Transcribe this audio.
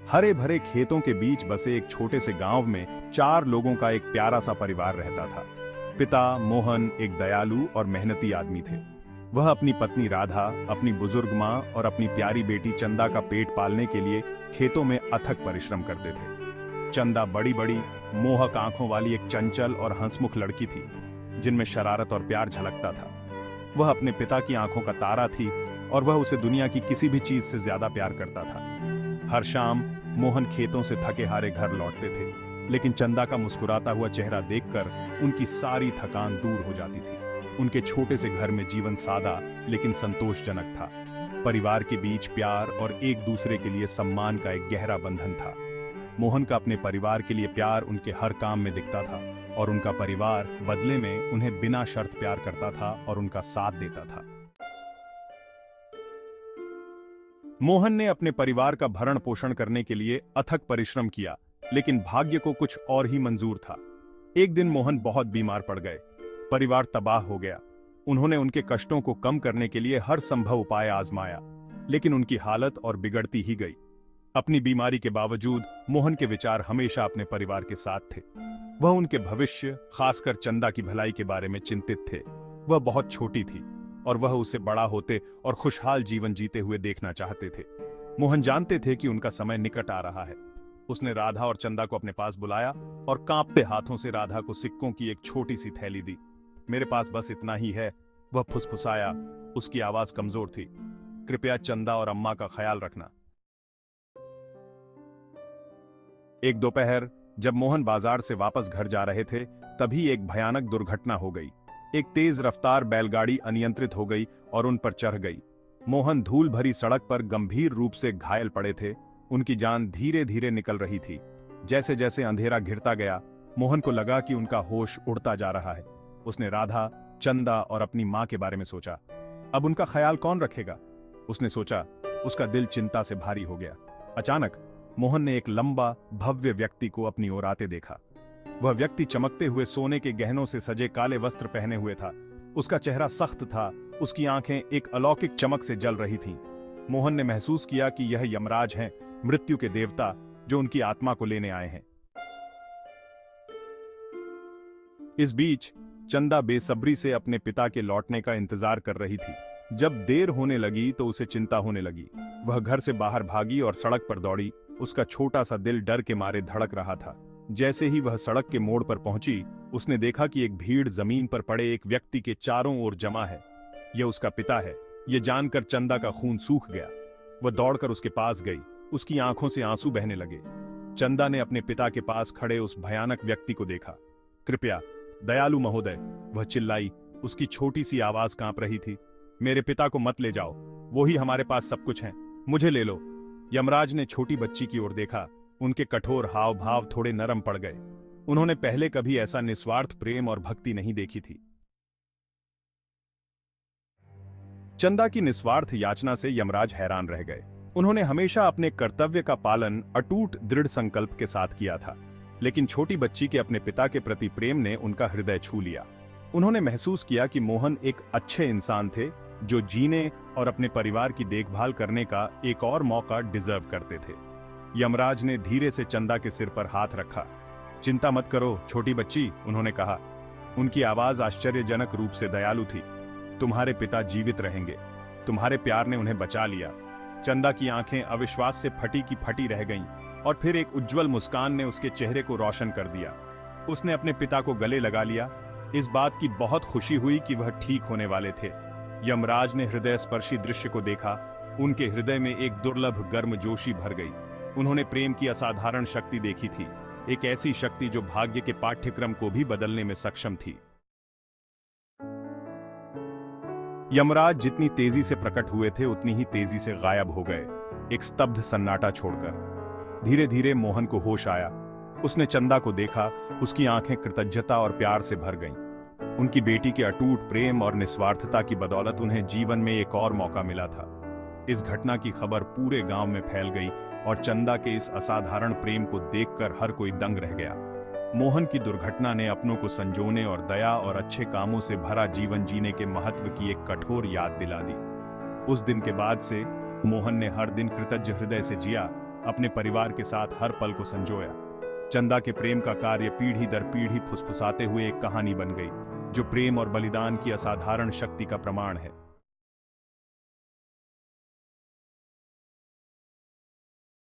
हरे भरे खेतों के बीच बसे एक छोटे से गांव में 4 लोगों का एक प्यारा सा परिवार रहता था। पिता मोहन एक दयालु और मेहनती आदमी थे। वह अपनी पत्नी राधा, अपनी बुजुर्ग माँ और अपनी प्यारी बेटी चंदा का पेट पालने के लिए खेतों में अथक परिश्रम करते थे। चंदा बड़ी बड़ी मोहक आंखों वाली एक चंचल और हंसमुख लड़की थी, जिनमें शरारत और प्यार झलकता था। वह अपने पिता की आंखों का तारा थी और वह उसे दुनिया की किसी भी चीज से ज्यादा प्यार करता था। हर शाम मोहन खेतों से थके हारे घर लौटते थे, लेकिन चंदा का मुस्कुराता हुआ चेहरा देखकर उनकी सारी थकान दूर हो जाती थी। उनके छोटे से घर में जीवन सादा लेकिन संतोषजनक था। परिवार के बीच प्यार और एक दूसरे के लिए सम्मान का एक गहरा बंधन था। मोहन का अपने परिवार के लिए प्यार उनके हर काम में दिखता था और उनका परिवार बदले में उन्हें बिना शर्त प्यार करता था और उनका साथ देता था। मोहन ने अपने परिवार का भरण पोषण करने के लिए अथक परिश्रम किया, लेकिन भाग्य को कुछ और ही मंजूर था। एक दिन मोहन बहुत बीमार पड़ गए। परिवार तबाह हो गया। उन्होंने उनके कष्टों को कम करने के लिए हर संभव उपाय आजमाया, लेकिन उनकी हालत और बिगड़ती ही गई। अपनी बीमारी के बावजूद मोहन के विचार हमेशा अपने परिवार के साथ थे। वह उनके भविष्य, खासकर चंदा की भलाई के बारे में चिंतित थे। वह बहुत छोटी थी और वह उसे बड़ा होते और खुशहाल जीवन जीते हुए देखना चाहते थे। मोहन जानते थे कि उनका समय निकट आ रहा है। उसने राधा और चंदा को अपने पास बुलाया और कांपते हाथों से राधा को सिक्कों की एक छोटी सी थैली दी। मेरे पास बस इतना ही है, वह फुसफुसाया। उसकी आवाज कमजोर थी। कृपया चंदा और अम्मा का ख्याल रखना। एक दोपहर जब मोहन बाजार से वापस घर जा रहे थे, तभी एक भयानक दुर्घटना हो गई। एक तेज रफ्तार बैलगाड़ी अनियंत्रित हो गई और उन पर चढ़ गई। मोहन धूल भरी सड़क पर गंभीर रूप से घायल पड़े थे। उनकी जान धीरे धीरे निकल रही थी। जैसे जैसे अंधेरा घिरता गया, मोहन को लगा कि उनका होश उड़ता जा रहा है। उसने राधा, चंदा और अपनी मां के बारे में सोचा। अब उनका ख्याल कौन रखेगा? उसने सोचा। उसका दिल चिंता से भारी हो गया। अचानक मोहन ने एक लंबा भव्य व्यक्ति को अपनी ओर आते देखा। वह व्यक्ति चमकते हुए सोने के गहनों से सजे काले वस्त्र पहने हुए था। उसका चेहरा सख्त था। उसकी आंखें एक अलौकिक चमक से जल रही थीं। मोहन ने महसूस किया कि यह यमराज हैं, मृत्यु के देवता, जो उनकी आत्मा को लेने आए हैं। इस बीच चंदा बेसब्री से अपने पिता के लौटने का इंतजार कर रही थी। जब देर होने लगी तो उसे चिंता होने लगी। वह घर से बाहर भागी और सड़क पर दौड़ी। उसका छोटा सा दिल डर के मारे धड़क रहा था। जैसे ही वह सड़क के मोड़ पर पहुंची, उसने देखा कि एक भीड़ जमीन पर पड़े एक व्यक्ति के चारों ओर जमा है। यह उसका पिता है। यह जानकर चंदा का खून सूख गया। वह दौड़कर उसके पास गई। उसकी आंखों से आंसू बहने लगे। चंदा ने अपने पिता के पास खड़े उस भयानक व्यक्ति को देखा। कृपया, दयालु महोदय, वह चिल्लाई। उसकी छोटी सी आवाज कांप रही थी। मेरे पिता को मत ले जाओ, वो ही हमारे पास सब कुछ है, मुझे ले लो। यमराज ने छोटी बच्ची की ओर देखा। उनके कठोर हाव भाव थोड़े नरम पड़ गए। उन्होंने पहले कभी ऐसा निस्वार्थ प्रेम और भक्ति नहीं देखी थी। चंदा की निस्वार्थ याचना से यमराज हैरान रह गए। उन्होंने हमेशा अपने कर्तव्य का पालन अटूट दृढ़ संकल्प के साथ किया था, लेकिन छोटी बच्ची के अपने पिता के प्रति प्रेम ने उनका हृदय छू लिया। उन्होंने महसूस किया कि मोहन एक अच्छे इंसान थे, जो जीने और अपने परिवार की देखभाल करने का एक और मौका डिजर्व करते थे। यमराज ने धीरे से चंदा के सिर पर हाथ रखा। चिंता मत करो छोटी बच्ची, उन्होंने कहा। उनकी आवाज आश्चर्यजनक रूप से दयालु थी। तुम्हारे पिता जीवित रहेंगे। तुम्हारे प्यार ने उन्हें बचा लिया। चंदा की आंखें अविश्वास से फटी की फटी रह गईं, और फिर एक उज्जवल मुस्कान ने उसके चेहरे को रोशन कर दिया। उसने अपने पिता को गले लगा लिया। इस बात की बहुत खुशी हुई कि वह ठीक होने वाले थे। यमराज ने हृदयस्पर्शी दृश्य को देखा। उनके हृदय में एक दुर्लभ गर्मजोशी भर गई। उन्होंने प्रेम की असाधारण शक्ति देखी थी, एक ऐसी शक्ति जो भाग्य के पाठ्यक्रम को भी बदलने में सक्षम थी। यमराज जितनी तेजी से प्रकट हुए थे, उतनी ही तेजी से गायब हो गए, एक स्तब्ध सन्नाटा छोड़कर। धीरे धीरे मोहन को होश आया। उसने चंदा को देखा। उसकी आंखें कृतज्ञता और प्यार से भर गईं। उनकी बेटी के अटूट प्रेम और निस्वार्थता की बदौलत उन्हें जीवन में एक और मौका मिला था। इस घटना की खबर पूरे गांव में फैल गई और चंदा के इस असाधारण प्रेम को देखकर हर कोई दंग रह गया। मोहन की दुर्घटना ने अपनों को संजोने और दया और अच्छे कामों से भरा जीवन जीने के महत्व की एक कठोर याद दिला दी। उस दिन के बाद से मोहन ने हर दिन कृतज्ञ हृदय से जिया अपने परिवार के साथ हर पल को संजोया। चंदा के प्रेम का कार्य पीढ़ी दर पीढ़ी फुसफुसाते हुए एक कहानी बन गई, जो प्रेम और बलिदान की असाधारण शक्ति का प्रमाण है।